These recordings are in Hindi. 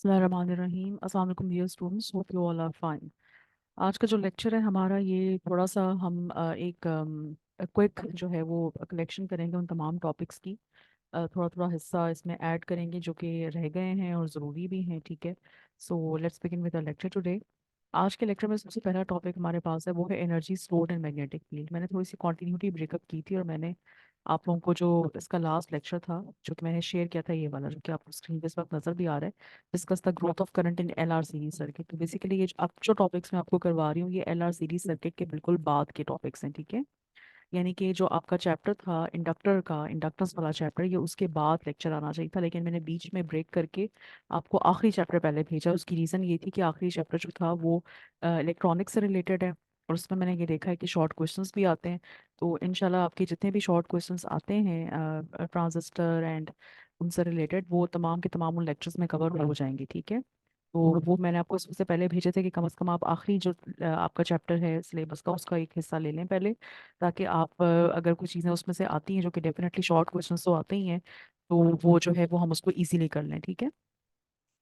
बिस्मिल्लाहिर्रहमानिर्रहीम। अस्सलाम वालेकुम dear students, hope you all are fine. आज का जो लेक्चर है हमारा, ये थोड़ा सा हम एक क्विक जो है वो कलेक्शन करेंगे उन तमाम टॉपिक्स की। थोड़ा थोड़ा हिस्सा इसमें ऐड करेंगे जो कि रह गए हैं और ज़रूरी भी हैं, ठीक है। So let's begin with the lecture today. आज के लेक्चर में सबसे पहला टॉपिक हमारे पास है, वो है energy stored in magnetic field. मैंने थोड़ी सी कॉन्टिन्यूटी ब्रेकअप की थी और मैंने आप लोगों को जो इसका लास्ट लेक्चर था जो कि मैंने शेयर किया था, ये वाला जो कि आपको स्क्रीन पे इस वक्त नजर भी आ रहा है, discuss the growth of current in LR series circuit. तो बेसिकली ये अब जो टॉपिक्स मैं आपको करवा रही हूँ, ये एलआर सीरीज सर्किट के बिल्कुल बाद के टॉपिक्स हैं, ठीक है। यानी कि जो आपका चैप्टर था इंडक्टर का, इंडक्टर्स वाला चैप्टर, ये उसके बाद लेक्चर आना चाहिए था, लेकिन मैंने बीच में ब्रेक करके आपको आखिरी चैप्टर पहले भेजा। उसकी रीज़न ये थी कि आखिरी चैप्टर जो था वो इलेक्ट्रॉनिक्स से रिलेटेड है, और उसमें मैंने ये देखा है कि शॉर्ट क्वेश्चंस भी आते हैं। तो इंशाल्लाह आपके जितने भी शॉर्ट क्वेश्चंस आते हैं ट्रांजिस्टर एंड उनसे रिलेटेड, वो तमाम के तमाम उन लेक्चर्स में कवर हो जाएंगे, ठीक है। तो वो मैंने आपको इससे पहले भेजे थे कि कम से कम आप आखिरी जो आपका चैप्टर है सिलेबस का, उसका एक हिस्सा ले लें पहले, ताकि आप अगर कुछ चीज़ें उसमें से आती हैं जो कि डेफिनेटली शॉर्ट क्वेश्चंस तो आते ही हैं, तो वो जो है वो हम उसको इजीली कर लें, ठीक है।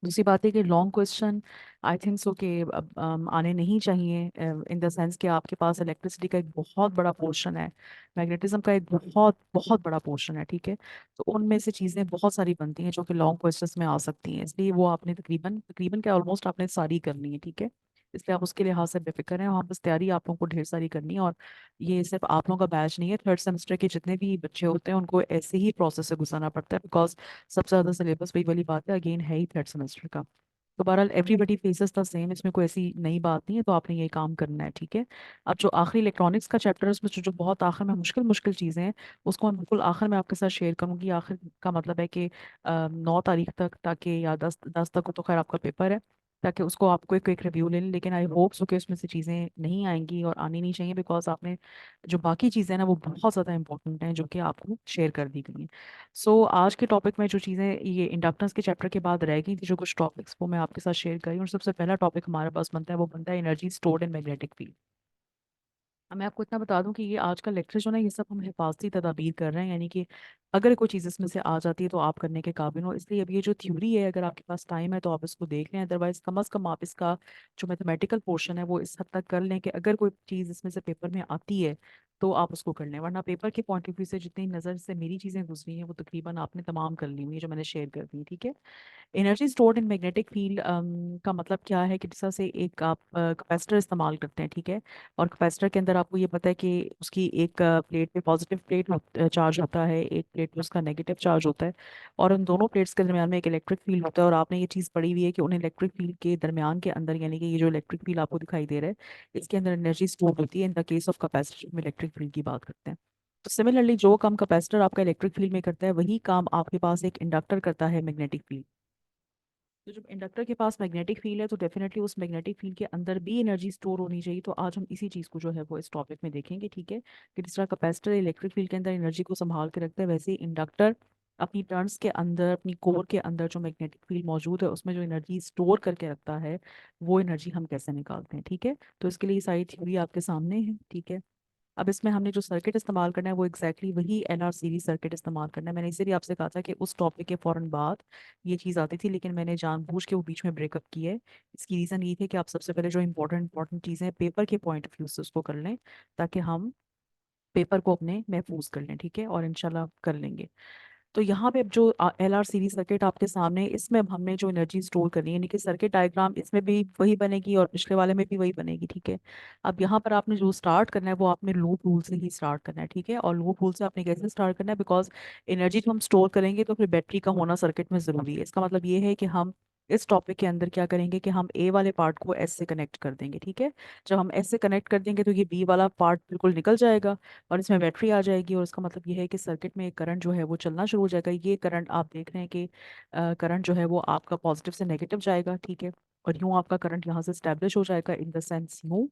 दूसरी बात है कि long question I think so कि अब आने नहीं चाहिए, इन द सेंस कि आपके पास इलेक्ट्रिसिटी का एक बहुत बड़ा पोर्शन है, मैग्नेटिज्म का एक बहुत बहुत बड़ा पोर्शन है, ठीक है। तो उनमें से चीज़ें बहुत सारी बनती हैं जो कि लॉन्ग क्वेश्चंस में आ सकती हैं, इसलिए वो आपने तकरीबन तकरीबन क्या ऑलमोस्ट आपने सारी करनी है, ठीक है। इसलिए आप उसके लिहाज से बेफिक्र हैं, वहाँ बस तैयारी आप लोगों को ढेर सारी करनी है। और ये सिर्फ आप लोगों का बैच नहीं है, थर्ड सेमेस्टर के जितने भी बच्चे होते हैं उनको ऐसे ही प्रोसेस से गुजरना पड़ता है, बिकॉज सबसे ज़्यादा सिलेबस वही वाली बात है, अगेन है ही थर्ड सेमेस्टर का। तो बहरहाल एवरीबडी फेसेस द सेम, इसमें कोई ऐसी नई बात नहीं है, तो आपने ये काम करना है, ठीक है। अब जो आखिरी इलेक्ट्रॉनिक्स का चैप्टर है, उसमें जो बहुत आखिर में मुश्किल मुश्किल चीज़ें हैं, उसको मैं बिल्कुल आखिर में आपके साथ शेयर करूंगी। आखिर का मतलब है कि 9 तारीख तक, ताकि या 10 10 तक को तो खैर आपका पेपर है, ताकि उसको आपको एक क्विक रिव्यू ले लें। लेकिन आई होप सो कि उसमें से चीज़ें नहीं आएंगी और आनी नहीं चाहिए, बिकॉज आपने जो बाकी चीज़ें हैं ना वो बहुत ज़्यादा इंपॉर्टेंट हैं जो कि आपको शेयर कर दी गई हैं। आज के टॉपिक में जो चीज़ें ये इंडक्टेंस के चैप्टर के बाद रह गई थी, जो कुछ टॉपिक्स, वो मैं आपके साथ शेयर करी। और सबसे पहला टॉपिक हमारे पास बनता है, वो बनता है energy stored in magnetic field. अब मैं आपको इतना बता दूं कि ये आज का लेक्चर जो ना, ये सब हम हिफाजती तदाबीर कर रहे हैं, यानी कि अगर कोई चीज़ इसमें से आ जाती है तो आप करने के काबिल हो। इसलिए अब ये जो थ्योरी है, अगर आपके पास टाइम है तो आप इसको देख लें, अदरवाइज कम अज़ कम आप इसका जो मैथमेटिकल पोर्शन है वो इस हद तक कर लें कि अगर कोई चीज़ इसमें से पेपर में आती है तो आप उसको कर लें। वरना पेपर के पॉइंट ऑफ व्यू से जितनी नज़र से मेरी चीज़ें गुजरी हैं, वो तकरीबन आपने तमाम कर ली हुई है जो मैंने शेयर कर दी है, ठीक है। Energy stored in magnetic field का मतलब क्या है कि जैसा से एक आप कैपेसिटर इस्तेमाल करते हैं, ठीक है। और कैपेसिटर के अंदर आपको ये पता है कि उसकी एक प्लेट पे पॉजिटिव प्लेट चार्ज होता है, एक प्लेट पे उसका नेगेटिव चार्ज होता है, और उन दोनों प्लेट्स के दरमियान में एक इलेक्ट्रिक फील्ड होता है। और आपने ये चीज़ पढ़ी हुई है कि उन इलेक्ट्रिक फील्ड के दरमियान के अंदर, यानी कि ये जो इलेक्ट्रिक फील्ड आपको दिखाई दे रहा है, इसके अंदर एनर्जी स्टोर होती है। In the case of capacitor में इलेक्ट्रिक फील्ड की बात करते हैं। तो सिमिलरली जो काम कैपेसिटर आपका इलेक्ट्रिक फील्ड में करता है, वही काम आपके पास एक इंडक्टर करता है मैग्नेटिक फील्ड। तो जब इंडक्टर के पास मैग्नेटिक फील्ड है, तो डेफिनेटली उस मैग्नेटिक फील्ड के अंदर भी एनर्जी स्टोर होनी चाहिए। तो आज हम इसी चीज़ को जो है वो इस टॉपिक में देखेंगे, ठीक है। कि जिस तरह कैपेसिटर इलेक्ट्रिक फील्ड के अंदर एनर्जी को संभाल के रखता है, वैसे ही इंडक्टर अपनी टर्न्स के अंदर, अपनी कोर के अंदर जो मैग्नेटिक फील्ड मौजूद है, उसमें जो एनर्जी स्टोर करके रखता है, वो एनर्जी हम कैसे निकालते हैं, ठीक है। तो इसके लिए ये सारी थ्योरी आपके सामने है, ठीक है। अब इसमें हमने जो सर्किट इस्तेमाल करना है, वो वही एनआर सीरीज सर्किट इस्तेमाल करना है। मैंने इसे भी आपसे कहा था कि उस टॉपिक के फौरन बाद ये चीज़ आती थी, लेकिन मैंने जानबूझ के वो बीच में ब्रेकअप की है। इसकी रीज़न ये थी कि आप सबसे पहले जो इंपॉर्टेंट चीज़ें हैं पेपर के पॉइंट ऑफ व्यू से उसको कर लें, ताकि हम पेपर को अपने महफूज कर लें, ठीक है, और इंशाल्लाह कर लेंगे। तो यहाँ पे अब जो एल आर सीरीज सर्किट आपके सामने है, इसमें अब हमने जो एनर्जी स्टोर करनी है, यानी कि सर्किट डायग्राम इसमें भी वही बनेगी और पिछले वाले में भी वही बनेगी, ठीक है। अब यहाँ पर आपने जो स्टार्ट करना है, वो आपने लूप रूल से ही स्टार्ट करना है, ठीक है। और लूप रूल से आपने कैसे स्टार्ट करना है, बिकॉज एनर्जी जो हम स्टोर करेंगे तो फिर बैटरी का होना सर्किट में ज़रूरी है। इसका मतलब ये है कि हम इस टॉपिक के अंदर क्या करेंगे कि हम ए वाले पार्ट को एस से कनेक्ट कर देंगे, ठीक है। जब हम एस से कनेक्ट कर देंगे तो ये बी वाला पार्ट बिल्कुल निकल जाएगा और इसमें बैटरी आ जाएगी, और इसका मतलब ये है कि सर्किट में एक करंट जो है वो चलना शुरू हो जाएगा। ये करंट आप देख रहे हैं कि करंट जो है वो आपका पॉजिटिव से नेगेटिव जाएगा, ठीक है। और यूं आपका करंट यहाँ से स्टैब्लिश हो जाएगा, इन द सेंस यूं।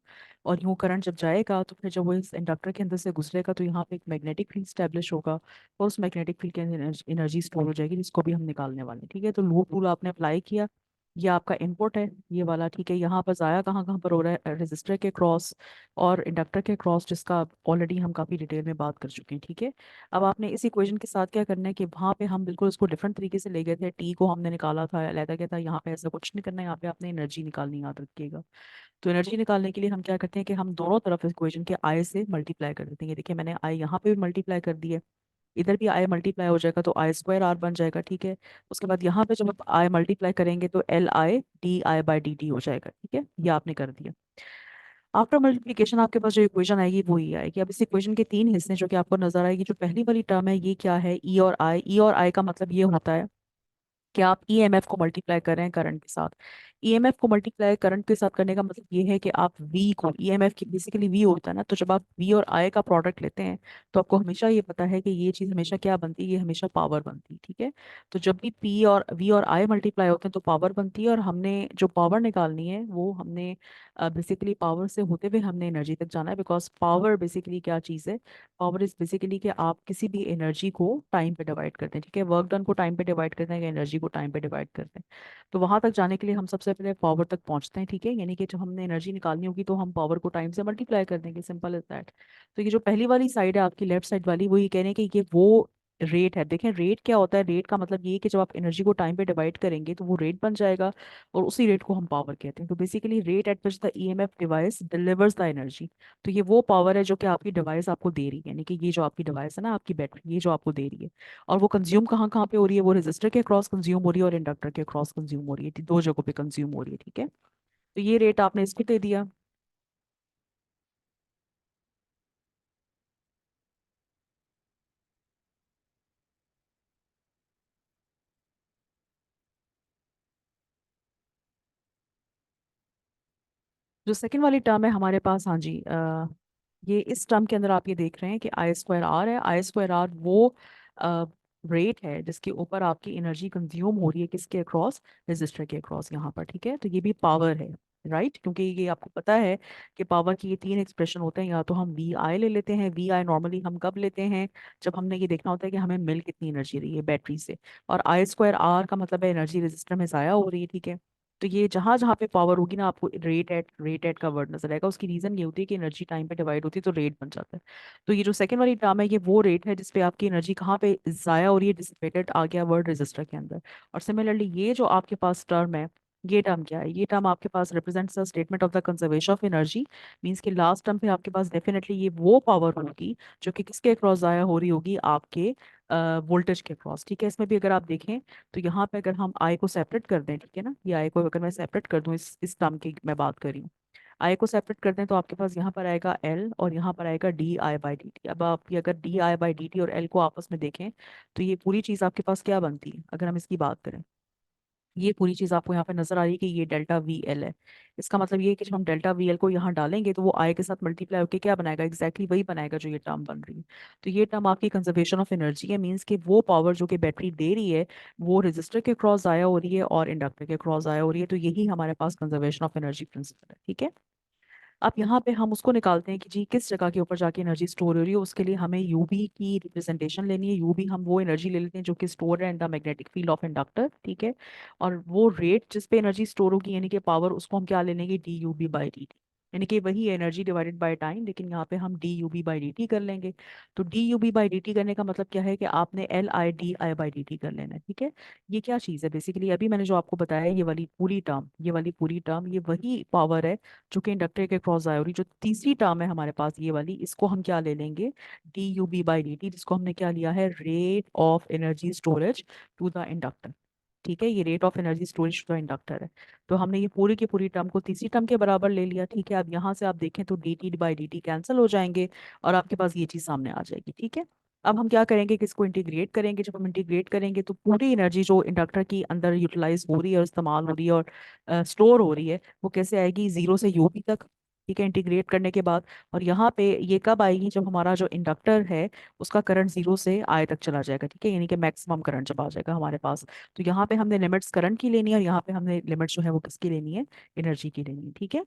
और यूं करंट जब जाएगा तो फिर जब वो इस इंडक्टर के अंदर से गुजरेगा, तो यहाँ पे एक मैग्नेटिक फील्ड स्टैब्लिश होगा, और उस मैग्नेटिक फील्ड के अंदर एनर्जी स्टोर हो जाएगी, जिसको भी हम निकालने वाले हैं, ठीक है। तो लूप रूल आपने अप्लाई किया, ये आपका इनपुट है ये वाला, ठीक है। यहाँ पर ज़ाया कहाँ कहाँ पर हो रहा है, रजिस्टर के क्रॉस और इंडक्टर के क्रॉस, जिसका ऑलरेडी हम काफ़ी डिटेल में बात कर चुके हैं, ठीक है। अब आपने इस इक्वेशन के साथ क्या करना है कि वहाँ पे हम बिल्कुल उसको डिफरेंट तरीके से ले गए थे, टी को हमने निकाला था, अलहदा किया था। यहाँ पे ऐसा कुछ नहीं करना है, यहाँ पे आपने एनर्जी निकालनी याद रखिएगा। तो एनर्जी निकालने के लिए हम क्या करते हैं कि हम दोनों तरफ इक्वेशन के आई से मल्टीप्लाई कर देते हैं। ये देखिए मैंने आई यहाँ पे भी मल्टीप्लाई कर दी है, इधर भी आई मल्टीप्लाई हो जाएगा तो आई स्क्वायर आर बन जाएगा, ठीक है। उसके बाद यहाँ पे जब आप आई मल्टीप्लाई करेंगे तो L I D I by D T हो जाएगा, ठीक है। ये आपने कर दिया। आफ्टर मल्टीप्लिकेशन आपके पास जो इक्वेशन आएगी वो ही आएगी। अब इस इक्वेशन के तीन हिस्से हैं जो कि आपको नजर आएगी। जो पहली वाली टर्म है ये क्या है, ई और आई। ई और आई का मतलब ये होता है कि आप ईएमएफ को मल्टीप्लाई कर रहे हैं करंट के साथ। ईएमएफ को मल्टीप्लाई करंट के साथ करने का मतलब ये है कि आप वी को, ईएमएफ की बेसिकली वी होता है ना, तो जब आप वी और आई का प्रोडक्ट लेते हैं तो आपको हमेशा ये पता है कि ये चीज़ हमेशा क्या बनती है, ये हमेशा पावर बनती है, ठीक है। तो जब भी पी और वी और आई मल्टीप्लाई होते हैं तो पावर बनती है, और हमने जो पावर निकालनी है वो हमने बेसिकली पावर से होते हुए हमने एनर्जी तक जाना है। बिकॉज पावर बेसिकली क्या चीज़ है, पावर इज बेसिकली कि आप किसी भी एनर्जी को टाइम पे डिवाइड करते हैं, ठीक है। वर्क डन को टाइम पे डिवाइड करते हैं या एनर्जी को टाइम पे डिवाइड करते हैं। तो वहां तक जाने के लिए हम सबसे पहले पावर तक पहुंचते हैं, ठीक है। यानी कि जब हमने एनर्जी निकालनी होगी तो हम पावर को टाइम से मल्टीप्लाई कर देंगे, सिंपल इज दैट। तो ये जो पहली वाली साइड है आपकी लेफ्ट साइड वाली, वो ये कह रहे हैं कि ये वो रेट है। देखें रेट क्या होता है, रेट का मतलब ये है कि जब आप एनर्जी को टाइम पे डिवाइड करेंगे तो वो रेट बन जाएगा, और उसी रेट को हम पावर कहते हैं। तो basically rate at which the EMF device delivers the energy. तो ये वो पावर है जो कि आपकी डिवाइस आपको दे रही है, यानी कि ये जो आपकी डिवाइस है ना, आपकी बैटरी, ये जो आपको दे रही है। और वो कंज्यूम कहाँ कहाँ पे हो रही है, वो रेजिस्टर के क्रॉस कंज्यूम हो रही है और इंडक्टर के क्रॉस कंज्यूम हो रही है, दो जगहों पे कंज्यूम हो रही है, ठीक है। तो ये रेट आपने इसको दे दिया। जो सेकंड वाली टर्म है हमारे पास, हाँ जी, ये इस टर्म के अंदर आप ये देख रहे हैं कि आई स्क्वायर आर है। आई स्क्वायर आर वो रेट है जिसके ऊपर आपकी एनर्जी कंज्यूम हो रही है, किसके अक्रॉस, रेजिस्टर के अक्रॉस यहाँ पर, ठीक है। तो ये भी पावर है, राइट। क्योंकि ये आपको पता है कि पावर की ये तीन एक्सप्रेशन होते हैं। या तो हम वी आई ले लेते हैं, वी आई नॉर्मली हम कब लेते हैं, जब हमने ये देखना होता है कि हमें मिल कितनी एनर्जी रही है बैटरी से। और आई स्क्वायर आर का मतलब है एनर्जी रेजिस्टर में ज़ाया हो रही है, ठीक है। तो ये जहां जहां पे पावर होगी ना, आपको रेट एट का वर्ड नजर आएगा। उसकी रीजन ये होती है कि एनर्जी टाइम पे डिवाइड होती है तो रेट बन जाता है। तो ये जो सेकंड वाली टर्म है ये वो रेट है जिसपे आपकी एनर्जी कहाँ पे जाया हो रही है, डिसिपेटेड आ गया वर्ड रजिस्टर के अंदर। और सिमिलरली ये जो आपके पास टर्म है, ये टर्म क्या है, ये टर्म आपके पास represents the statement of the conservation of energy. Means के लास्ट टर्म पे आपके पास डेफिनेटली ये वो पावर होगी जो कि किसके अक्रॉस जाया हो रही होगी, आपके वोल्टेज के अक्रॉस, ठीक है। इसमें भी अगर आप देखें तो यहाँ पे अगर हम आई को सेपरेट कर दें, ठीक है ना, ये आई को अगर मैं सेपरेट कर दूं, इस टर्म की मैं बात कर रही हूँ, आई को सेपरेट कर दें तो आपके पास यहाँ पर आएगा एल और यहाँ पर आएगा D I by D T. अब आप ये अगर D I by D t और एल को आपस में देखें तो ये पूरी चीज़ आपके पास क्या बनती है, अगर हम इसकी बात करें, ये पूरी चीज आपको यहाँ पे नजर आ रही है कि ये डेल्टा वी एल है। इसका मतलब ये है कि जब हम डेल्टा वी एल को यहाँ डालेंगे तो वो आई के साथ मल्टीप्लाई होकर क्या बनाएगा, एग्जैक्टली वही बनाएगा जो ये टर्म बन रही है। तो ये टर्म आपकी कंजर्वेशन ऑफ एनर्जी है। मीन्स कि वो पावर जो कि बैटरी दे रही है वो रेजिस्टर के क्रॉस आया हो रही है और इंडक्टर के क्रॉस आया हो रही है। तो यही हमारे पास कंजर्वेशन ऑफ एनर्जी प्रिंसिपल है, ठीक है। अब यहाँ पे हम उसको निकालते हैं कि जी किस जगह के ऊपर जाके एनर्जी स्टोर हो रही है। उसके लिए हमें यूबी की रिप्रेजेंटेशन लेनी है। यूबी हम वो एनर्जी ले लेते हैं जो कि स्टोर है in the magnetic field of inductor, ठीक है। और वो रेट जिस पे एनर्जी स्टोर होगी यानी कि पावर, उसको हम क्या ले लेंगे, D U B by D T. यानी कि वही एनर्जी डिवाइडेड बाय टाइम, लेकिन यहाँ पे हम D U B by D T कर लेंगे। तो D U B by D T करने का मतलब क्या है कि आपने L I D I by D T कर लेना है, ठीक है। ये क्या चीज़ है, बेसिकली अभी मैंने जो आपको बताया, ये वाली पूरी टर्म, ये वाली पूरी टर्म, ये वही पावर है जो कि इंडक्टर के क्रॉस आया। और जो तीसरी टर्म है हमारे पास ये वाली, इसको हम क्या ले लेंगे, D U B by D T, जिसको हमने क्या लिया है, rate of energy storage to the inductor, ठीक है। ये rate of energy storage to the inductor है। तो हमने ये पूरी की पूरी टर्म को तीसरी टर्म के बराबर ले लिया, ठीक है। अब यहाँ से आप देखें तो D T by D T cancel हो जाएंगे और आपके पास ये चीज़ सामने आ जाएगी, ठीक है। अब हम क्या करेंगे कि इसको इंटीग्रेट करेंगे। जब हम इंटीग्रेट करेंगे तो पूरी एनर्जी जो इंडक्टर की अंदर यूटिलाइज हो रही है और इस्तेमाल हो रही है और स्टोर हो रही है, वो कैसे आएगी, जीरो से यूपी तक, ठीक है, इंटीग्रेट करने के बाद। और यहाँ पे ये कब आएगी, जब हमारा जो इंडक्टर है उसका करंट जीरो से आय तक चला जाएगा, ठीक है, यानी कि मैक्सिमम करंट जब आ जाएगा हमारे पास। तो यहाँ पे हमने लिमिट्स करंट की लेनी है और यहाँ पे हमने लिमिट्स जो है वो किसकी लेनी है, एनर्जी की लेनी है, ठीक है।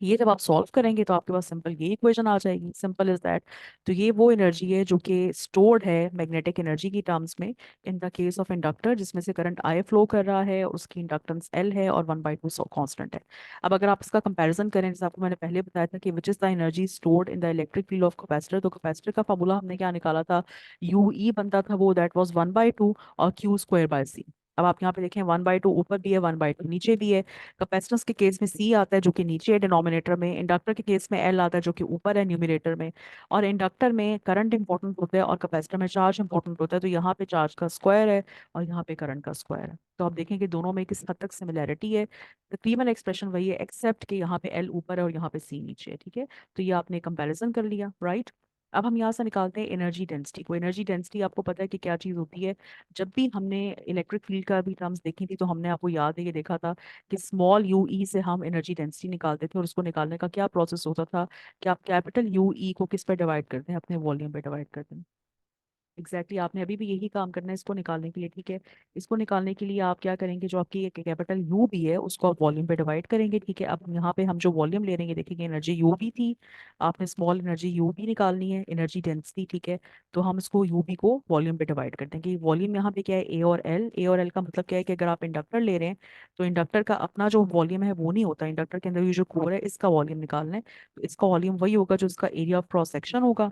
ये जब आप सॉल्व करेंगे तो आपके पास सिंपल ये इक्वेशन आ जाएगी, सिंपल इज दैट। तो ये वो एनर्जी है जो कि स्टोर्ड है मैग्नेटिक एनर्जी की टर्म्स में in the case of inductor, जिसमें से करंट आई फ्लो कर रहा है, उसकी इंडक्टेंस एल है और 1/2 कांस्टेंट है। अब अगर आप इसका कंपैरिजन करें, जैसे आपको मैंने पहले बताया था कि which is the energy stored in the electric field of capacitor, तो कैपेसिटर का फार्मूला हमने क्या निकाला था, यू ई बनता था वो, दैट वाज 1/2 और क्यू स्क्वायर बाय सी। अब आप यहाँ पे देखें 1/2 ऊपर भी है, 1/2 नीचे भी है। कैपेसिटेंस के केस में सी आता है जो कि नीचे है डिनोमिनेटर में, इंडक्टर के केस में एल आता है जो कि ऊपर है न्यूमिनेटर में। और इंडक्टर में करंट इंपॉर्टेंट होता है और कैपेसिटर में चार्ज इंपॉर्टेंट होता है, तो यहाँ पे चार्ज का स्क्वायर है और यहाँ पे करंट का स्क्वायर है। तो आप देखें कि दोनों में किस हद तक सिमिलैरिटी है। तकरीबन एक्सप्रेशन वही है एक्सेप्ट कि यहाँ पे एल ऊपर है और यहाँ पे सी नीचे है, ठीक है। तो ये आपने कंपैरिजन कर लिया, राइट। अब हम यहाँ से निकालते हैं एनर्जी डेंसिटी को। एनर्जी डेंसिटी आपको पता है कि क्या चीज़ होती है। जब भी हमने इलेक्ट्रिक फील्ड का भी टर्म्स देखी थी तो हमने, आपको याद है, ये देखा था कि स्मॉल यू ई से हम एनर्जी डेंसिटी निकालते थे, और उसको निकालने का क्या प्रोसेस होता था कि आप कैपिटल यू ई को किस पे डिवाइड करते हैं, अपने वॉल्यूम पे डिवाइड करते हैं। एग्जैक्टली आपने अभी भी यही काम करना है इसको निकालने के लिए, ठीक है। इसको निकालने के लिए आप क्या करेंगे, जो आपकी कैपिटल यू भी है उसको आप वॉल्यूम पे डिवाइड करेंगे, ठीक है। अब यहाँ पे हम जो वॉल्यूम ले रहे हैं देखेंगे एनर्जी यू भी थी, आपने स्मॉल एनर्जी यू भी निकालनी है, एनर्जी डेंसिटी, ठीक है। तो हम इसको यू बी को वॉल्यूम पे डिवाइड कर देंगे। वॉल्यूम यहाँ पे क्या है, ए और एल। ए और एल का मतलब क्या है कि अगर आप इंडक्टर ले रहे हैं तो इंडक्टर का अपना जो वॉल्यूम है वो नहीं होता, इंडक्टर के अंदर ये जो कोर है इसका वॉल्यूम निकालना है। तो इसका वॉल्यूम वही होगा जो इसका एरिया ऑफ क्रॉस सेक्शन होगा,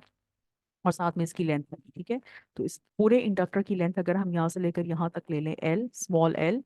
और साथ में इसकी लेंथ होगी, ठीक है। तो इस पूरे इंडक्टर की लेंथ अगर हम यहाँ से लेकर यहाँ तक ले लें एल, स्मॉल एल,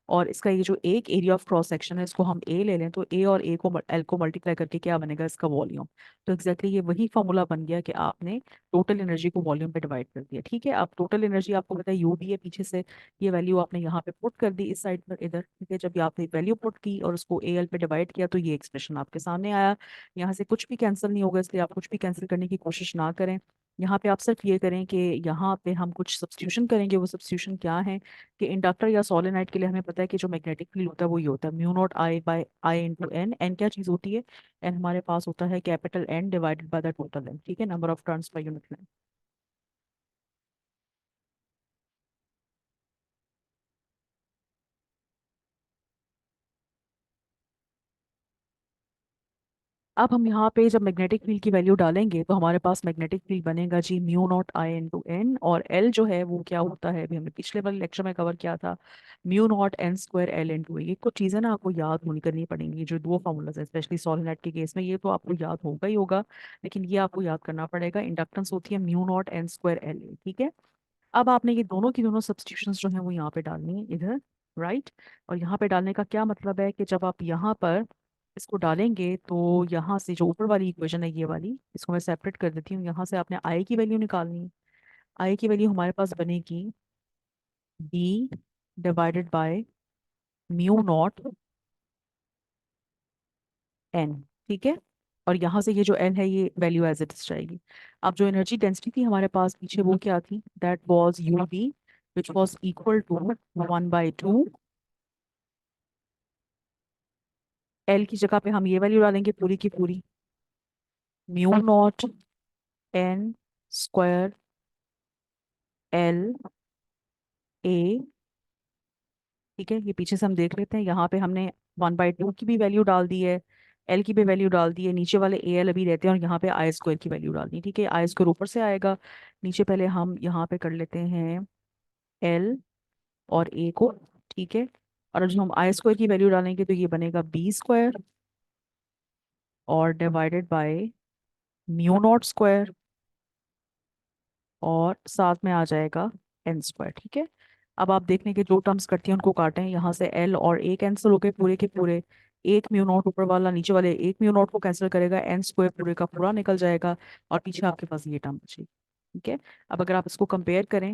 और इसका ये जो एक एरिया ऑफ क्रॉस सेक्शन है इसको हम ए ले लें, तो ए और ए को एल को मल्टीप्लाई करके क्या बनेगा, इसका वॉल्यूम। तो एग्जैक्टली ये वही फॉर्मूला बन गया कि आपने टोटल एनर्जी को वॉल्यूम पे डिवाइड कर दिया, ठीक है। अब टोटल एनर्जी आपको पता है यू भी है पीछे से, ये वैल्यू आपने यहाँ पे पुट कर दी इस साइड पर इधर, ठीक है। जब ये आपने वैल्यू पुट की और उसको ए एल पे डिवाइड किया तो ये एक्सप्रेशन आपके सामने आया। यहाँ से कुछ भी कैंसिल नहीं होगा, इसलिए आप कुछ भी कैंसिल करने की कोशिश ना करें। यहाँ पे आप सिर्फ ये करें कि यहाँ पे हम कुछ सब्स्टिट्यूशन करेंगे। वो सब्स्टिट्यूशन क्या है कि इंडक्टर या सोलेनाइड के लिए हमें पता है कि जो मैग्नेटिक फील्ड होता है वो ये होता है mu nought I by I into N. N क्या चीज़ होती है, एन हमारे पास होता है capital N divided by the total N, ठीक है, number of turns per unit length. अब हम यहाँ पे जब मैग्नेटिक फील्ड की वैल्यू डालेंगे तो हमारे पास मैग्नेटिक फील्ड बनेगा जी म्यू नॉट आई इंटू एन, और एल जो है वो क्या होता है, अभी हमने पिछले वाले लेक्चर में कवर किया था, mu not n square l into a. ये कुछ चीज़ें ना आपको याद होनी करनी पड़ेंगी, जो दो फार्मूलाज है स्पेशली सोलेनाइड के केस में, ये तो आपको याद होगा ही होगा, लेकिन ये आपको याद करना पड़ेगा। इंडक्टेंस होती है mu not n square L A, ठीक है। अब आपने ये दोनों की दोनों सब्स्टिट्यूशंस जो हैं वो यहाँ पे डालनी है इधर, राइट। और यहाँ पे डालने का क्या मतलब है कि जब आप यहाँ पर इसको डालेंगे तो यहाँ से जो ऊपर वाली इक्वेशन है ये वाली, इसको मैं सेपरेट कर देती हूँ। यहाँ से आपने आई की वैल्यू निकालनी है। आई की वैल्यू हमारे पास बनेगी B divided by mu not N, ठीक है। और यहाँ से ये जो एन है ये वैल्यू एज इट इज जाएगी। अब जो एनर्जी डेंसिटी थी हमारे पास पीछे वो क्या थी, that was U B which was equal to 1/2। L की जगह पे हम ये वैल्यू डालेंगे पूरी की पूरी, mu naught n square L A, ठीक है। ये पीछे से हम देख लेते हैं, यहाँ पे हमने 1/2 की भी वैल्यू डाल दी है, एल की भी वैल्यू डाल दी है, नीचे वाले ए एल अभी रहते हैं, और यहाँ पे आई स्क्वायर की वैल्यू डालनी है, ठीक है। आई स्क्वायर ऊपर से आएगा, नीचे पहले हम यहाँ पे कर लेते हैं एल और ए को, ठीक है। और जब हम आई स्क्वायर की वैल्यू डालेंगे तो ये बनेगा बी स्क्वायर और divided by mu not square, और साथ में आ जाएगा एन स्क्वायर, ठीक है। अब आप देखने के जो टर्म्स करती हैं उनको काटें, यहाँ से एल और ए कैंसिल हो गए पूरे के पूरे, एक म्यू नॉट ऊपर वाला नीचे वाले एक म्यू नॉट को कैंसिल करेगा, एन स्क्वायर पूरे का पूरा निकल जाएगा, और पीछे आपके पास ये टर्म बचेगी, ठीक है। अब अगर आप इसको कंपेयर करें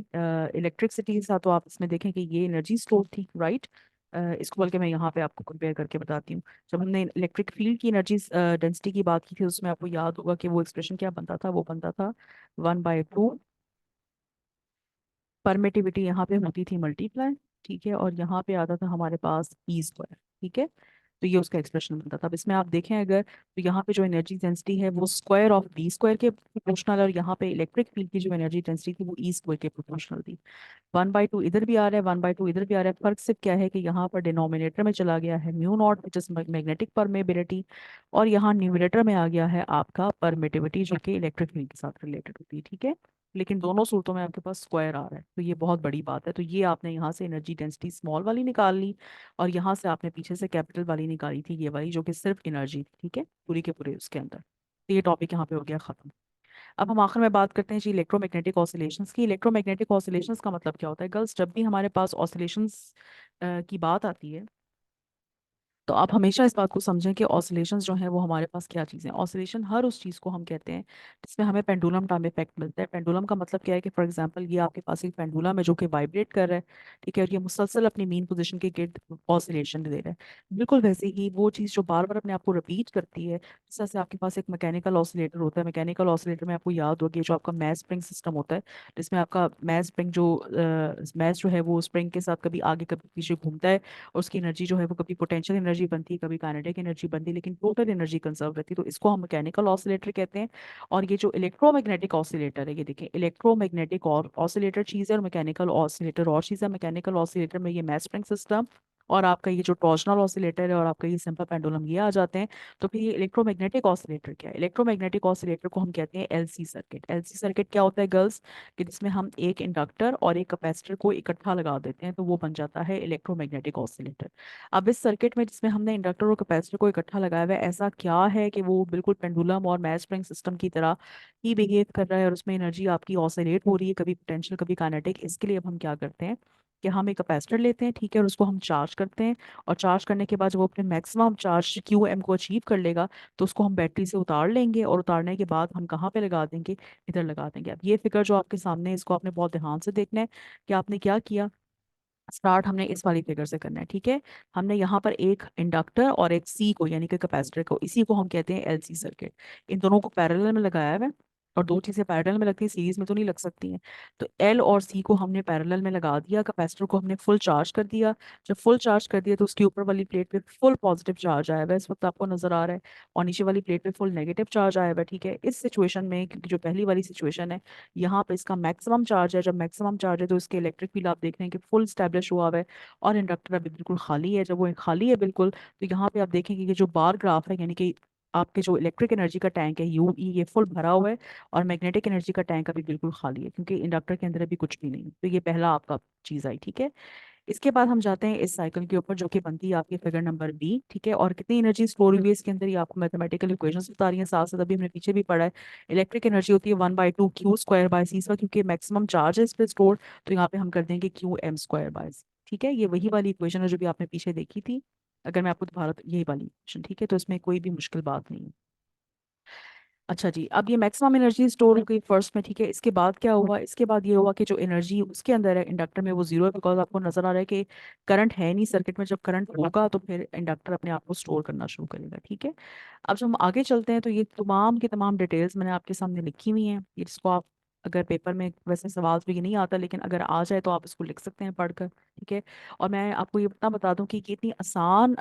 इलेक्ट्रिसिटी के साथ तो आप इसमें देखें कि ये एनर्जी स्टोर थी, राइट। इसको बल्कि मैं यहाँ पे आपको कंपेयर करके बताती हूँ। जब हमने इलेक्ट्रिक फील्ड की एनर्जी डेंसिटी की बात की थी उसमें आपको याद होगा कि वो एक्सप्रेशन क्या बनता था, वो बनता था 1/2, परमिटिविटी यहाँ पे होती थी मल्टीप्लाई, ठीक है, और यहाँ पे आता था हमारे पास ई स्क्वायर, ठीक है। तो ये उसका एक्सप्रेशन बनता था। अब इसमें आप देखें अगर, तो यहाँ पे जो एनर्जी डेंसिटी है वो स्क्वायर ऑफ बी स्क्वायर के प्रोपोर्शनल, और यहाँ पे इलेक्ट्रिक फील्ड की जो एनर्जी डेंसिटी थी वो ई स्क्वायर के प्रोपोर्शनल थी। 1/2 इधर भी आ रहा है, 1/2 इधर भी आ रहा है। फर्क सिर्फ क्या है कि यहाँ पर डिनोमिनेटर में चला गया है mu not which is magnetic permeability, और यहाँ न्यूमरेटर में आ गया है आपका परमिटिविटी जो कि इलेक्ट्रिक फील्ड के साथ रिलेटेड होती है, ठीक है। लेकिन दोनों सूरतों में आपके पास स्क्वायर आ रहा है, तो ये बहुत बड़ी बात है। तो ये आपने यहाँ से एनर्जी डेंसिटी स्मॉल वाली निकाल ली, और यहाँ से आपने पीछे से कैपिटल वाली निकाली थी, ये वाली जो कि सिर्फ एनर्जी थी, ठीक है, पूरी के पूरे उसके अंदर। तो ये टॉपिक यहाँ पे हो गया खत्म। अब हम आखिर में बात करते हैं जी इलेक्ट्रोमैग्नेटिक ऑसिलेशंस की। इलेक्ट्रोमैग्नेटिक ऑसिलेशंस का मतलब क्या होता है गर्ल्स? जब भी हमारे पास ऑसिलेशंस की बात आती है, तो आप हमेशा इस बात को समझें कि ऑसिलेशंस जो हैं वो हमारे पास क्या चीज़ें हैं। ऑसिलेशन हर उस चीज़ को हम कहते हैं जिसमें हमें पेंडुलम टाइम इफेक्ट मिलता है। पेंडुलम का मतलब क्या है कि फॉर एग्जांपल ये आपके पास एक पेंडुलम है जो कि वाइब्रेट कर रहा है, ठीक है, और ये मुसलसल अपनी मीन पोजीशन के गिर्द ऑसिलेशन दे रहा है। बिल्कुल वैसे ही वो चीज़ जो बार बार अपने आप को रिपीट करती है, जिस तरह से आपके पास एक मैकेनिकल ऑसिलेटर होता है। मैकेनिकल ऑसिलेटर में आपको याद होगा जो आपका मैस स्प्रिंग सिस्टम होता है, जिसमें आपका मैस स्प्रिंग जो मैस जो है वो स्प्रिंग के साथ कभी आगे कभी पीछे घूमता है, और उसकी एनर्जी जो है वो कभी पोटेंशियल एनर्जी बनती है, कभी काइनेटिक एनर्जी बनती है, लेकिन टोटल एनर्जी कंजर्व रहती है। तो इसको हम मैकेनिकल ऑसिलेटर कहते हैं। और ये जो इलेक्ट्रोमैग्नेटिक ऑसिलेटर है, ये देखिए इलेक्ट्रोमैग्नेटिक और ऑसिलेटर चीज़ है, और मैकेनिकल ऑसिलेटर और चीज़ है। मैकेनिकल ऑसिलेटर में ये मैस स्प्रिंग सिस्टम और आपका ये जो टॉर्जनल ऑसिलेटर है और आपका ये सिंपल पेंडुलम ये आ जाते हैं। तो फिर ये इलेक्ट्रोमैग्नेटिक ऑसिलेटर क्या है? इलेक्ट्रोमैग्नेटिक ऑसिलेटर को हम कहते हैं एलसी सर्किट। एलसी सर्किट क्या होता है गर्ल्स? कि जिसमें हम एक इंडक्टर और एक कैपेसिटर को इकट्ठा लगा देते हैं, तो वो बन जाता है इलेक्ट्रोमैग्नेटिक ऑसिलेटर। अब इस सर्किट में जिसमें हमने इंडक्टर और कैपेसिटर को इकट्ठा लगाया हुआ है, ऐसा क्या है कि वो बिल्कुल पेंडुलम और मैस स्प्रिंग सिस्टम की तरह ही बिहेव कर रहा है, और उसमें एनर्जी आपकी ऑसिलेट हो रही है, कभी पोटेंशियल कभी काइनेटिक। इसके लिए अब हम क्या करते हैं कि हम एक कैपेसिटर लेते हैं, ठीक है, और उसको हम चार्ज करते हैं। और चार्ज करने के बाद जब वो अपने मैक्सिमम चार्ज क्यू एम को अचीव कर लेगा, तो उसको हम बैटरी से उतार लेंगे, और उतारने के बाद हम कहाँ पे लगा देंगे? इधर लगा देंगे। अब ये फिगर जो आपके सामने है इसको आपने बहुत ध्यान से देखना है कि आपने क्या किया। स्टार्ट हमने इस वाली फिगर से करना है, ठीक है। हमने यहाँ पर एक इंडक्टर और एक सी को यानी कि कैपेसिटर को, इसी को हम कहते हैं एलसी सर्किट। इन दोनों को पैरेलल में लगाया हुआ है, और दो चीजें पैरेलल में लगती हैं, सीरीज में तो नहीं लग सकती हैं। तो एल और सी को हमने पैरेलल में लगा दिया, कैपेसिटर को हमने फुल चार्ज कर दिया। जब फुल चार्ज कर दिया तो उसके ऊपर वाली प्लेट पे फुल पॉजिटिव चार्ज आया हुआ है, इस वक्त आपको नजर आ रहा है, और नीचे वाली प्लेट पे फुल नेगेटिव चार्ज आया हुआ है, ठीक है। इस सिचुएशन में, क्योंकि जो पहली वाली सिचुएशन है यहाँ पे इसका मैक्सिमम चार्ज है, जब मैक्सिमम चार्ज है तो इसके इलेक्ट्रिक फील्ड आप देख रहे हैं कि फुल स्टैब्लिश हुआ हुआ है, और इंडक्टर अभी बिल्कुल खाली है। जब वो खाली है बिल्कुल, तो यहाँ पे आप देखेंगे कि जो बार ग्राफ है, यानी कि आपके जो इलेक्ट्रिक एनर्जी का टैंक है यू ई, ये फुल भरा हुआ है, और मैग्नेटिक एनर्जी का टैंक अभी बिल्कुल खाली है, क्योंकि इंडक्टर के अंदर अभी कुछ भी नहीं। तो ये पहला आपका चीज आई, ठीक है। इसके बाद हम जाते हैं इस साइकिल के ऊपर जो कि बनती है आपकी फिगर नंबर बी, ठीक है। और कितनी एनर्जी स्टोर हुई है इसके अंदर, ये आपको मैथमेटिकल इक्वेशंस बता रही हैं। साथ साथ अभी हमने पीछे भी पढ़ा है, इलेक्ट्रिक एनर्जी होती है 1/2 Q square by C square, क्योंकि मैक्सिमम चार्ज है इस पे स्टोर। तो यहाँ पे हम कर देंगे क्यू एम स्क्वायर बाय सी, ठीक है। ये वही वाली इक्वेशन है जो भी आपने पीछे देखी थी। अगर मैं आपको दोबारा यही वाली इक्वेशन, ठीक है, तो इसमें कोई भी मुश्किल बात नहीं है। अच्छा जी, अब ये मैक्सिमम एनर्जी स्टोर हो गई फर्स्ट में, ठीक है। इसके बाद क्या हुआ? इसके बाद ये हुआ कि जो एनर्जी उसके अंदर है इंडक्टर में वो जीरो है, बिकॉज आपको नजर आ रहा है कि करंट है नहीं सर्किट में। जब करंट होगा तो फिर इंडक्टर अपने आप को स्टोर करना शुरू करेगा, ठीक है। अब जब हम आगे चलते हैं तो ये तमाम की तमाम डिटेल्स मैंने आपके सामने लिखी हुई हैं, ये जिसको आप अगर पेपर में वैसे सवाल भी नहीं आता, लेकिन अगर आ जाए तो आप इसको लिख सकते हैं पढ़कर, ठीक है। और मैं आपको ये बता दूं कि ये इतनी आसान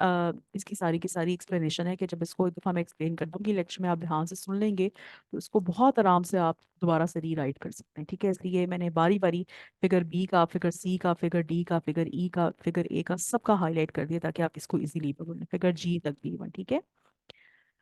इसकी सारी की सारी एक्सप्लेनेशन है कि जब इसको एक दफ़ा मैं एक्सप्लेन कर दूंगी लेक्चर में, आप ध्यान से सुन लेंगे, तो इसको बहुत आराम से आप दोबारा से रीराइट कर सकते हैं, ठीक है। इसलिए मैंने बारी बारी फिगर बी का, फिगर सी का, फिगर डी का, फिगर ई का, फिगर ए का, सबका हाईलाइट कर दिया ताकि आप इसको इजीली पकड़ लें, फिगर जी तक भी इवन, ठीक है।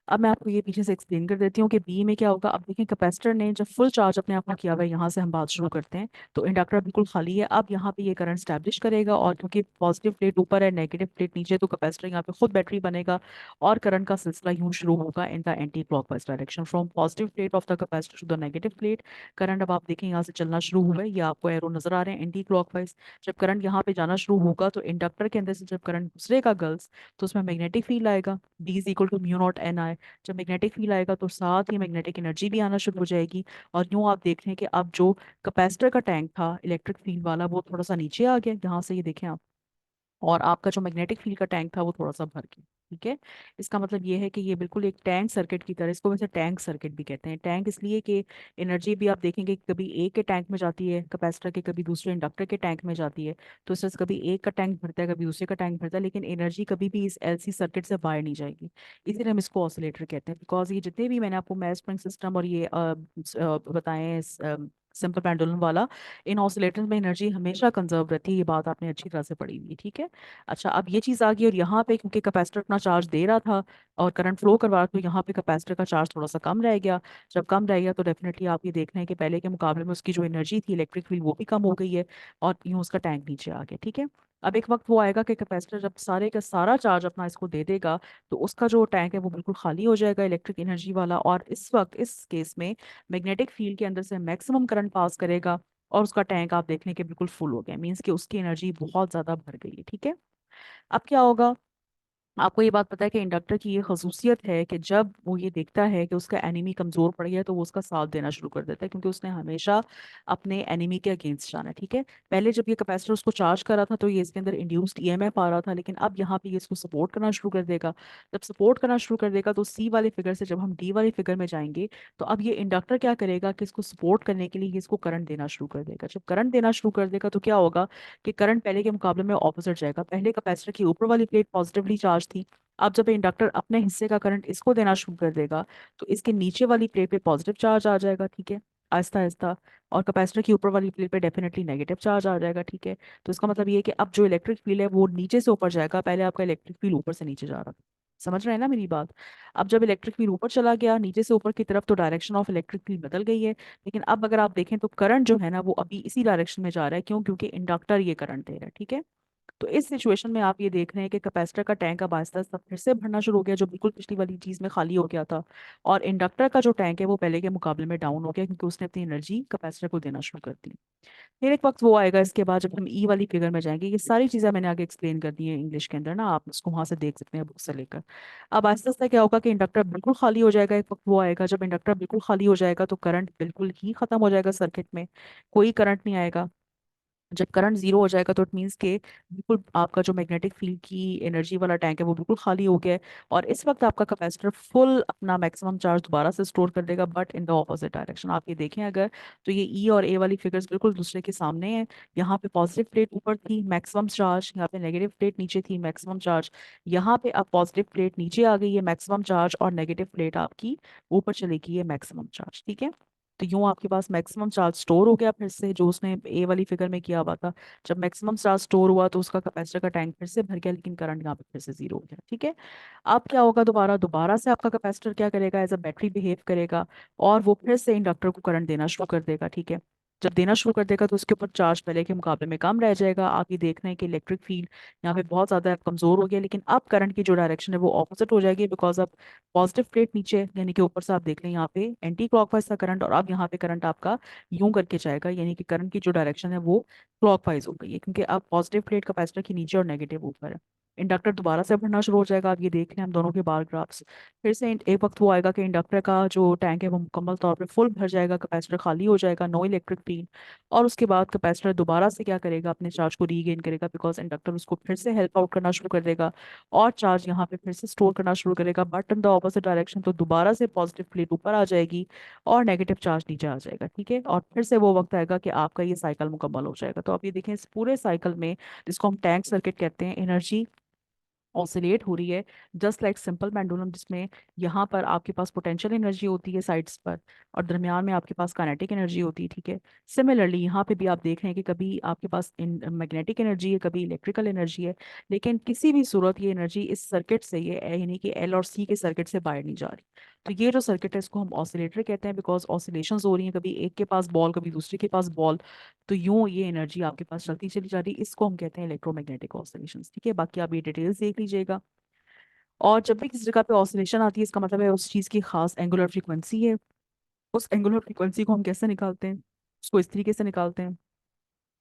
अब मैं आपको ये पीछे से एक्सप्लेन कर देती हूँ कि बी में क्या होगा। अब देखें कैपेसिटर ने जब फुल चार्ज अपने आप को किया हुआ है, यहाँ से हम बात शुरू करते हैं, तो इंडक्टर बिल्कुल खाली है। अब यहाँ पे ये करंट स्टैब्लिश करेगा, और क्योंकि पॉजिटिव प्लेट ऊपर है नेगेटिव प्लेट नीचे, तो कैपेसिटर यहाँ पे खुद बैटरी बनेगा, और करंट का सिलसिला यूं शुरू होगा in the anticlockwise direction from positive plate of the capacitor to the negative plate. Current अब आप देखें यहाँ से चलना शुरू हुआ है, ये आपको एरो नजर आ रहे हैं एंटी क्लॉकवाइज। जब करंट यहाँ पे जाना शुरू होगा तो इंडक्टर के अंदर से जब करंट गुजरेगा गर्ल्स, तो उसमें मैग्नेटिक फील्ड आएगा, B is equal to mu not n I. जब मैग्नेटिक फील्ड आएगा तो साथ ही मैग्नेटिक एनर्जी भी आना शुरू हो जाएगी। और यूं आप देख रहे हैं कि अब जो कैपेसिटर का टैंक था इलेक्ट्रिक फील्ड वाला, वो थोड़ा सा नीचे आ गया, यहाँ से ये देखें आप, और आपका जो मैग्नेटिक फील्ड का टैंक था वो थोड़ा सा भर गया। ठीक है। इसका मतलब ये है कि ये बिल्कुल एक टैंक सर्किट की तरह, इसको वैसे टैंक सर्किट भी कहते हैं। टैंक इसलिए कि एनर्जी भी आप देखेंगे कि कभी एक के टैंक में जाती है कैपेसिटर के, कभी दूसरे इंडक्टर के टैंक में जाती है। तो इस तरह से कभी एक का टैंक भरता है, कभी दूसरे का टैंक भरता है, लेकिन एनर्जी कभी भी इस एलसी सर्किट से बाहर नहीं जाएगी। इसीलिए हम इसको ऑसिलेटर कहते हैं, बिकॉज ये जितने भी मैंने आपको मैच स्प्रिंग सिस्टम और ये बताए सिंपल पेंडुलम वाला, इन ऑसिलेटर्स में एनर्जी हमेशा कंजर्व रहती है। ये बात आपने अच्छी तरह से पढ़ी हुई है। ठीक है। अच्छा, अब ये चीज़ आ गई, और यहाँ पे क्योंकि कैपेसिटर अपना चार्ज दे रहा था और करंट फ्लो करवा रहा था, तो यहाँ पे कैपेसिटर का चार्ज थोड़ा सा कम रह गया। जब कम रह गया तो डेफिनेटली आप ये देख रहे हैं कि पहले के मुकाबले में उसकी जो एनर्जी थी इलेक्ट्रिक फील्ड वो भी कम हो गई है, और यूँ उसका टैंक नीचे आ गया। ठीक है। अब एक वक्त वो आएगा कि कैपेसिटर जब सारे का सारा चार्ज अपना इसको दे देगा, तो उसका जो टैंक है वो बिल्कुल खाली हो जाएगा इलेक्ट्रिक एनर्जी वाला, और इस वक्त इस केस में मैग्नेटिक फील्ड के अंदर से मैक्सिमम करंट पास करेगा, और उसका टैंक आप देखने के बिल्कुल फुल हो गया, मीन्स कि उसकी एनर्जी बहुत ज्यादा भर गई है। ठीक है। अब क्या होगा, आपको ये बात पता है कि इंडक्टर की ये खसूसियत है कि जब वो ये देखता है कि उसका एनिमी कमजोर पड़ गया है, तो वो उसका साथ देना शुरू कर देता है, क्योंकि उसने हमेशा अपने एनिमी के अगेंस्ट जाना है। ठीक है। पहले जब ये कैपेसिटर उसको चार्ज कर रहा था तो ये इसके अंदर इंड्यूस्ड ईएमएफ आ रहा था, लेकिन अब यहाँ पे ये इसको सपोर्ट करना शुरू कर देगा। जब सपोर्ट करना शुरू कर देगा तो सी वाले फिगर से जब हम डी वाले फिगर में जाएंगे, तो अब ये इंडक्टर क्या करेगा कि इसको सपोर्ट करने के लिए ये इसको करंट देना शुरू कर देगा। जब करंट देना शुरू कर देगा तो क्या होगा कि करंट पहले के मुकाबले में ऑपोजिट जाएगा। पहले कैपेसिटर की ऊपर वाली प्लेट पॉजिटिवली चार्ज थी, अब जब इंडक्टर अपने हिस्से का करंट इसको देना शुरू कर देगा, तो इसके नीचे वाली प्लेट पे पॉजिटिव चार्ज आ जाएगा। ठीक है। आहिस्ता आहिस्ता। और कैपेसिटर की ऊपर वाली प्लेट पे डेफिनेटली नेगेटिव चार्ज आ जाएगा। ठीक है। तो इसका मतलब ये है कि अब जो इलेक्ट्रिक फील्ड है वो नीचे से ऊपर जाएगा, पहले आपका इलेक्ट्रिक फील्ड ऊपर से नीचे जा रहा था। समझ रहे हैं ना मेरी बात। अब जब इलेक्ट्रिक फील्ड ऊपर चला गया नीचे से ऊपर की तरफ, तो डायरेक्शन ऑफ इलेक्ट्रिक फील्ड बदल गई है। लेकिन अब अगर आप देखें तो करंट जो है ना वो अभी इसी डायरेक्शन में जा रहा है। क्यों? क्योंकि इंडक्टर ये करंट दे रहा है। ठीक है। तो इस सिचुएशन में आप ये देख रहे हैं कि कैपेसिटर का टैंक अब आहिस्ता आहिस्ता फिर से भरना शुरू हो गया, जो बिल्कुल पिछली वाली चीज में खाली हो गया था। और इंडक्टर का जो टैंक है वो पहले के मुकाबले में डाउन हो गया, क्योंकि उसने अपनी एनर्जी कैपेसिटर को देना शुरू कर दी। फिर एक वक्त वो आएगा इसके बाद जब हम ई वाली फिगर में जाएंगे। ये सारी चीजें मैंने आगे एक्सप्लेन कर दी है इंग्लिश के अंदर ना, आप उसको वहां से देख सकते हैं बुक से लेकर। अब आहिस्ता आहिस्ता क्या होगा कि इंडक्टर बिल्कुल खाली हो जाएगा। एक वक्त वो आएगा जब इंडक्टर बिल्कुल खाली हो जाएगा तो करंट बिल्कुल ही खत्म हो जाएगा सर्किट में, कोई करंट नहीं आएगा। जब करंट जीरो हो जाएगा तो इट मीन्स के बिल्कुल आपका जो मैग्नेटिक फील्ड की एनर्जी वाला टैंक है वो बिल्कुल खाली हो गया है, और इस वक्त आपका कैपेसिटर फुल अपना मैक्सिमम चार्ज दोबारा से स्टोर कर देगा, but in the opposite direction. आप ये देखें अगर, तो ये ई और ए वाली फिगर्स बिल्कुल दूसरे के सामने हैं। यहाँ पे पॉजिटिव प्लेट ऊपर थी मैक्सिमम चार्ज, यहाँ पे नेगेटिव प्लेट नीचे थी मैक्सिमम चार्ज। यहाँ पे अब पॉजिटिव प्लेट नीचे आ गई है मैक्सिमम चार्ज, और नेगेटिव प्लेट आपकी ऊपर चली गई है मैक्सिमम चार्ज। ठीक है। तो यूं आपके पास मैक्सिमम चार्ज स्टोर हो गया फिर से, जो उसने ए वाली फिगर में किया हुआ था। जब मैक्सिमम चार्ज स्टोर हुआ तो उसका कैपेसिटर का टैंक फिर से भर गया, लेकिन करंट यहाँ पे फिर से जीरो हो गया। ठीक है। अब क्या होगा, दोबारा दोबारा से आपका कैपेसिटर क्या करेगा, एज अ बैटरी बिहेव करेगा, और वो फिर से इंडक्टर को करंट देना शुरू कर देगा। ठीक है। जब देना शुरू कर देगा तो उसके ऊपर चार्ज पहले के मुकाबले में कम रह जाएगा। आप ये देख रहे हैं कि इलेक्ट्रिक फील्ड यहाँ पे बहुत ज्यादा कमजोर हो गया, लेकिन अब करंट की जो डायरेक्शन है वो ऑपोजिट हो जाएगी, बिकॉज अब पॉजिटिव प्लेट नीचे है, यानी कि ऊपर से आप देख रहे हैं यहाँ पे एंटी क्लॉकवाइज था करंट, और अब यहाँ पे करंट आपका यूं करके जाएगा, यानी कि करंट की जो डायरेक्शन है वो क्लॉकवाइज हो गई है, क्योंकि अब पॉजिटिव प्लेट कैपेसिटर के नीचे और नेगेटिव ऊपर है। इंडक्टर दोबारा से भरना शुरू हो जाएगा। आप ये देख रहे हैं हम दोनों के बार ग्राफ्स। फिर से एक वक्त वो आएगा कि इंडक्टर का जो टैंक है वो मुकम्मल तौर पे फुल भर जाएगा, कैपेसिटर खाली हो जाएगा, नो इलेक्ट्रिक फील्ड। और उसके बाद कैपेसिटर दोबारा से क्या करेगा, अपने चार्ज को रीगेन करेगा, बिकॉज इंडक्टर उसको फिर से हेल्प आउट करना शुरू कर देगा, और चार्ज यहाँ पे फिर से स्टोर करना शुरू करेगा, but in the opposite direction. तो दोबारा से पॉजिटिव प्लेट ऊपर आ जाएगी और नेगेटिव चार्ज नीचे आ जाएगा। ठीक है। और फिर से वो वक्त आएगा कि आपका ये साइकिल मुकम्मल हो जाएगा। तो आप ये देखें, इस पूरे साइकिल में, जिसको हम टैंक सर्किट कहते हैं, एनर्जी ऑसिलेट हो रही है जस्ट लाइक सिंपल पेंडुलम, जिसमें यहाँ पर आपके पास पोटेंशियल एनर्जी होती है साइड्स पर, और दरमियान में आपके पास काइनेटिक एनर्जी होती है। ठीक है। सिमिलरली यहाँ पे भी आप देख रहे हैं कि कभी आपके पास मैग्नेटिक एनर्जी है, कभी इलेक्ट्रिकल एनर्जी है, लेकिन किसी भी सूरत ये एनर्जी इस सर्किट से, ये यानी कि एल और सी के सर्किट से बाहर नहीं जा रही। तो ये जो सर्किट है इसको हम ऑसिलेटर कहते हैं, बिकॉज ऑसिलेशंस हो रही हैं, कभी एक के पास बॉल कभी दूसरे के पास बॉल, तो यूं ये एनर्जी आपके पास चलती चली जा रही है। इसको हम कहते हैं इलेक्ट्रोमैग्नेटिक ऑसिलेशंस। ठीक है। बाकी आप ये डिटेल्स देख लीजिएगा। और जब भी किसी जगह पे ऑसिलेशन आती है, इसका मतलब है उस चीज़ की खास एंगुलर फ्रीक्वेंसी है। उस एंगुलर फ्रीक्वेंसी को हम कैसे निकालते हैं, उसको इस तरीके से निकालते हैं,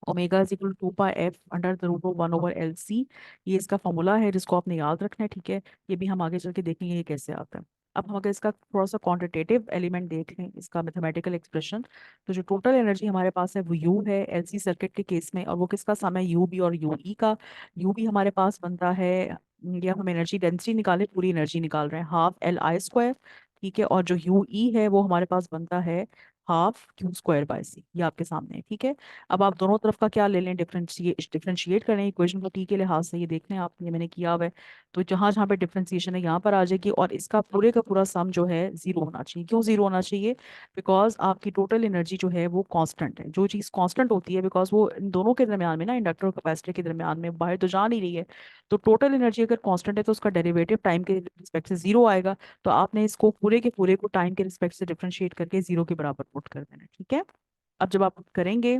omega is equal to pi F under the root of one over L C. ये इसका फॉर्मूला है जिसको आपने याद रखना है। ठीक है। ये भी हम आगे चल के देखेंगे ये कैसे आता है। अब हम अगर इसका थोड़ा सा क्वांटिटेटिव एलिमेंट देख लें, इसका मैथमेटिकल एक्सप्रेशन, तो जो टोटल एनर्जी हमारे पास है वो यू है एलसी सर्किट के केस में, और वो किसका सम है, यू बी और यू ई का। यू बी हमारे पास बनता है, या हम एनर्जी डेंसिटी निकाले, पूरी एनर्जी निकाल रहे हैं, हाफ एल आई स्क्वायर। ठीक है, और जो यू ई है वो हमारे पास बनता है हाफ क्यू स्क्वायर बाय सी, ये आपके सामने है। ठीक है, अब आप दोनों तरफ का क्या ले लें, डिफरेंशिएट करें इक्वेशन को टी के लिहाज से, ये देख लें आप, ये मैंने किया हुआ है। तो जहाँ जहाँ पे डिफरेंशिएशन है यहाँ पर आ जाएगी, और इसका पूरे का पूरा सम जो है जीरो होना चाहिए। क्यों जीरो होना चाहिए? बिकॉज आपकी टोटल एनर्जी जो है वो कांस्टेंट है। जो चीज़ कांस्टेंट होती है, बिकॉज वो इन दोनों के दरमियान में ना, इंडक्टर और कैपेसिटर के दरमियान में बाहर तो जा नहीं रही है, तो टोटल एनर्जी अगर कांस्टेंट है तो उसका डेरिवेटिव टाइम के रिस्पेक्ट से जीरो आएगा। तो आपने इसको पूरे के पूरे को टाइम के रिस्पेक्ट से डिफरेंशिएट करके जीरो के बराबर पुट कर देना है। ठीक है, अब जब आप करेंगे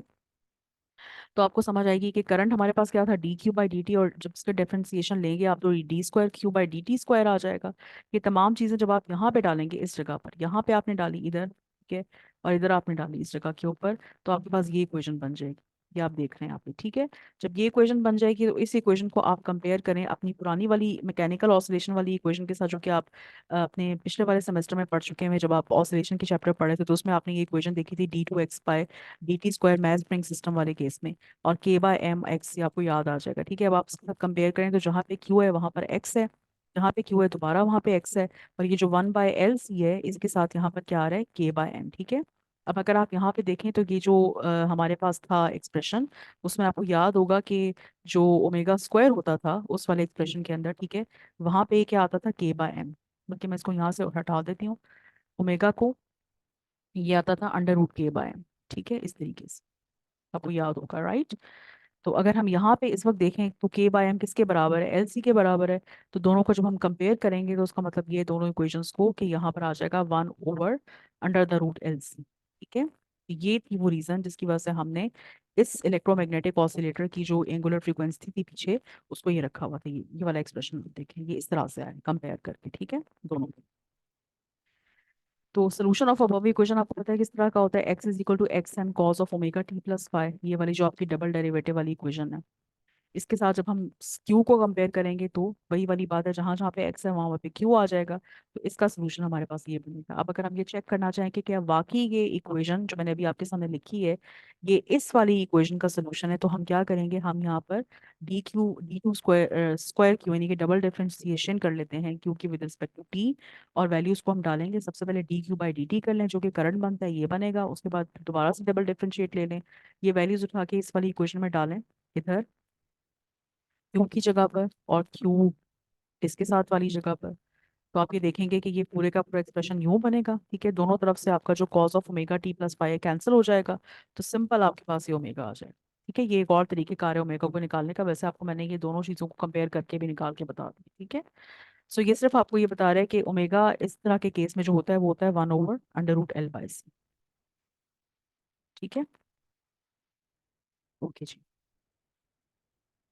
तो आपको समझ आएगी कि करंट हमारे पास क्या था, d Q by D t, और जब इसका डिफरेंशिएशन लेंगे आप तो d square q by D T square आ जाएगा। ये तमाम चीज़ें जब आप यहाँ पे डालेंगे, इस जगह पर, यहाँ पे आपने डाली इधर, ठीक है, और इधर आपने डाली इस जगह के ऊपर, तो आपके पास ये इक्वेशन बन जाएगी। ये आप देख रहे हैं यहाँ पे। ठीक है, जब ये इक्वेशन बन जाएगी तो इस इक्वेशन को आप कंपेयर करें अपनी पुरानी वाली मैकेनिकल ऑसिलेशन वाली इक्वेशन के साथ, जो कि आप अपने पिछले वाले सेमेस्टर में पढ़ चुके हैं। जब आप ऑसिलेशन के चैप्टर पढ़े थे तो उसमें आपने ये इक्वेशन देखी थी, D two X by D T square math spring system वाले केस में, और के बाय एम एक्स, ये आपको याद आ जाएगा। ठीक है, अब आप इसके साथ कंपेयर करें तो जहाँ पे क्यू है वहाँ पर एक्स है, जहाँ पे क्यू है दोबारा वहाँ पे एक्स है, और ये जो वन बाय एल सी है इसके साथ यहाँ पर क्या आ रहा है, के बाय एम। ठीक है, अब अगर आप यहाँ पे देखें तो ये जो हमारे पास था एक्सप्रेशन, उसमें आपको याद होगा कि जो ओमेगा स्क्वायर होता था उस वाले एक्सप्रेशन के अंदर, ठीक है, वहाँ पे क्या आता था, के बाय एम। बल्कि मैं इसको यहाँ से हटा देती हूँ, ओमेगा को, ये आता था अंडर रूट के बाय एम। ठीक है, इस तरीके से आपको याद होगा, राइट। तो अगर हम यहाँ पे इस वक्त देखें तो के बाय एम किसके बराबर है, एल सी के बराबर है। तो दोनों को जब हम कंपेयर करेंगे तो उसका मतलब ये दोनों इक्वेशंस को कि यहाँ पर आ जाएगा one over under the root L C. ठीक है, ये थी वो रीजन जिसकी वजह से हमने इस इलेक्ट्रोमैग्नेटिक ऑसिलेटर की जो एंगुलर फ्रीक्वेंसी थी पीछे, उसको ये रखा हुआ था। ये वाला एक्सप्रेशन देखें, ये इस तरह से आया कंपेयर करके। ठीक है, दोनों। तो सोल्यूशन ऑफ अबव इक्वेशन आपको पता है किस तरह का होता है, X is equal to X N cos of omega T plus five, ये वाली जो आपकी डबल डेरिवेटिव वाली इक्वेशन है। इसके साथ जब हम क्यू को कंपेयर करेंगे तो वही वाली बात है, जहां जहां पे एक्स है वहां पे क्यू आ जाएगा। तो इसका सोल्यूशन हमारे पास ये बनेगा। अब अगर हम ये चेक करना चाहें कि क्या वाकई ये इक्वेशन जो मैंने अभी आपके सामने लिखी है ये इस वाली इक्वेशन का सोल्यूशन है, तो हम क्या करेंगे, हम यहाँ पर D two square square Q यानी कि डबल डिफरेंशिएशन कर लेते हैं क्यू की विद रिस्पेक्ट टू टी, और वैल्यूज को हम डालेंगे। सबसे पहले D Q by D T कर लें, जो कि करंट बनता है, ये बनेगा। उसके बाद फिर दोबारा से डबल डिफरेंशिएट ले लें, ये वैल्यूज उठा के इस वाली इक्वेशन में डालें, इधर क्यू की जगह पर, और क्यू इसके साथ वाली जगह पर। तो आप ये देखेंगे कि ये पूरे का पूरा एक्सप्रेशन यूं बनेगा। ठीक है, दोनों तरफ से आपका जो cos of omega T plus five cancel हो जाएगा, तो सिंपल आपके पास ये ओमेगा आ जाएगा। ठीक है, ये एक और तरीके कार है ओमेगा को निकालने का। वैसे आपको मैंने ये दोनों चीज़ों को कंपेयर करके भी निकाल के बता दी। ठीक है, सो ये सिर्फ आपको ये बता रहा है कि ओमेगा इस तरह के केस में जो होता है वो होता है one over under root l by c. ठीक है, ओके जी।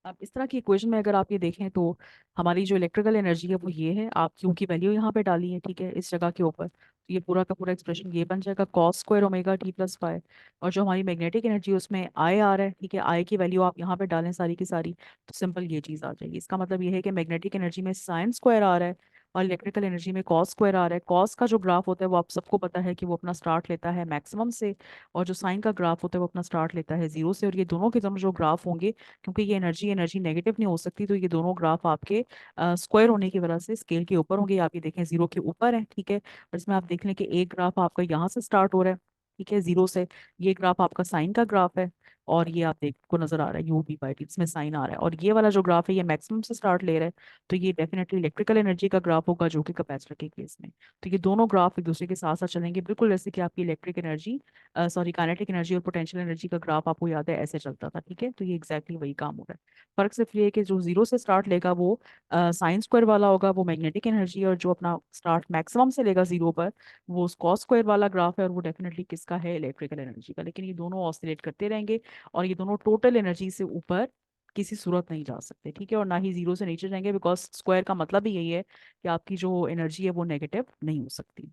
अब इस तरह की इक्वेशन में अगर आप ये देखें तो हमारी जो इलेक्ट्रिकल एनर्जी है वो ये है, आप क्यू की वैल्यू यहाँ पे डाली है, ठीक है, इस जगह के ऊपर, तो ये पूरा का पूरा एक्सप्रेशन ये बन जाएगा cos square omega T plus five. और जो हमारी मैग्नेटिक एनर्जी उसमें आई आ रहा है, ठीक है, आई की वैल्यू आप यहाँ पे डालें सारी की सारी, तो सिंपल ये चीज़ आ जाएगी। इसका मतलब ये है कि मैग्नेटिक एनर्जी में साइन स्क्वायर आ रहा है और इलेक्ट्रिकल एनर्जी में कॉस स्क्वायर आ रहा है। कॉस का जो ग्राफ होता है वो आप सबको पता है कि वो अपना स्टार्ट लेता है मैक्सिमम से, और जो साइन का ग्राफ होता है वो अपना स्टार्ट लेता है जीरो से। और ये दोनों के दोनों जो ग्राफ होंगे, क्योंकि ये एनर्जी एनर्जी नेगेटिव नहीं हो सकती, तो ये दोनों ग्राफ आपके स्क्वायर होने की वजह से स्केल के ऊपर होंगे। आप ये देखें जीरो के ऊपर है। ठीक है, और इसमें आप देख लें कि एक ग्राफ आपका यहाँ से स्टार्ट हो रहा है, ठीक है, जीरो से। ये ग्राफ आपका साइन का ग्राफ है, और ये आप देख को नजर आ रहा है यू बी बाई टी, इसमें साइन आ रहा है। और ये वाला जो ग्राफ है ये मैक्सिमम से स्टार्ट ले रहा है, तो ये डेफिनेटली इलेक्ट्रिकल एनर्जी का ग्राफ होगा, जो कि कैपेसिटर के केस में। तो ये दोनों ग्राफ एक दूसरे के साथ साथ चलेंगे, बिल्कुल जैसे कि आपकी electric energy, sorry kinetic energy और पोटेंशियल एनर्जी का ग्राफ आपको याद है ऐसे चलता था। ठीक है, तो ये एग्जैक्टली वही काम हो रहा है। फर्क सिर्फ ये है कि जो जीरो से स्टार्ट लेगा वो साइन स्क्वायर वाला होगा, वो मैग्नेटिक एनर्जी, और जो अपना स्टार्ट मैक्सिमम से लेगा जीरो पर वो कॉस स्क्वायर वाला ग्राफ है, और वो डेफिनेटली किसका है, इलेक्ट्रिकल एनर्जी का। लेकिन ये दोनों ऑसिलेट करते रहेंगे, और ये दोनों टोटल एनर्जी से ऊपर किसी सूरत नहीं जा सकते। ठीक है, और ना ही जीरो से नीचे जाएंगे, बिकॉज स्क्वायर का मतलब ही यही है कि आपकी जो एनर्जी है वो नेगेटिव नहीं हो सकती।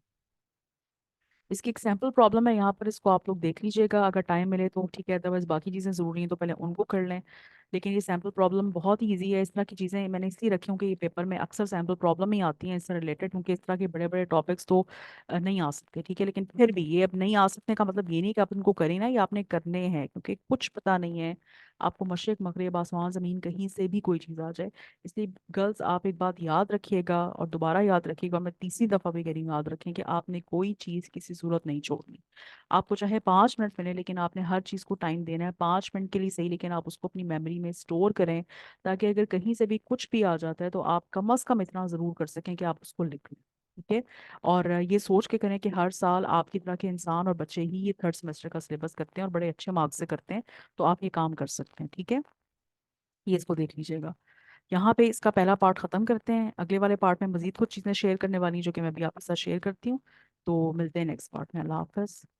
इसकी एक सैम्पल प्रॉब्लम है यहाँ पर, इसको आप लोग देख लीजिएगा अगर टाइम मिले तो, ठीक है, अदरवाइज बाकी चीज़ें ज़रूरी हैं तो पहले उनको कर लें। लेकिन ये सैम्पल प्रॉब्लम बहुत ही ईजी है। इस तरह की चीज़ें मैंने इसलिए रखी हूँ कि ये पेपर में अक्सर सैम्पल प्रॉब्लम ही आती हैं इससे रिलेटेड, क्योंकि इस तरह के बड़े बड़े टॉपिक्स तो नहीं आ सकते। ठीक है, लेकिन फिर भी ये अब नहीं आ सकने का मतलब ये नहीं कि आप उनको करें ना, ये आपने करने हैं, क्योंकि कुछ पता नहीं है आपको, मशरिक मगरिब आसमान ज़मीन कहीं से भी कोई चीज़ आ जाए। इसलिए गर्ल्स आप एक बात याद रखिएगा और दोबारा याद रखिएगा, मैं तीसरी दफ़ा भी कह रही हूँ, याद रखें कि आपने कोई चीज़ किसी सूरत नहीं छोड़नी। आपको चाहे 5 मिनट मिले, लेकिन आपने हर चीज़ को टाइम देना है। 5 मिनट के लिए सही, लेकिन आप उसको अपनी मेमोरी में स्टोर करें, ताकि अगर कहीं से भी कुछ भी आ जाता है तो आप कम अज़ कम इतना ज़रूर कर सकें कि आप उसको लिख लें। ठीक है, और ये सोच के करें कि हर साल आपकी तरह के इंसान और बच्चे ही ये थर्ड सेमेस्टर का सिलेबस करते हैं और बड़े अच्छे मार्क्स से करते हैं, तो आप ये काम कर सकते हैं। ठीक है, ये इसको देख लीजिएगा। यहाँ पे इसका पहला पार्ट ख़त्म करते हैं, अगले वाले पार्ट में मज़ीद कुछ चीज़ें शेयर करने वाली हैं, जो कि मैं भी आपके साथ शेयर करती हूँ। तो मिलते हैं नेक्स्ट पार्ट में। अल्लाह हाफ़िज़।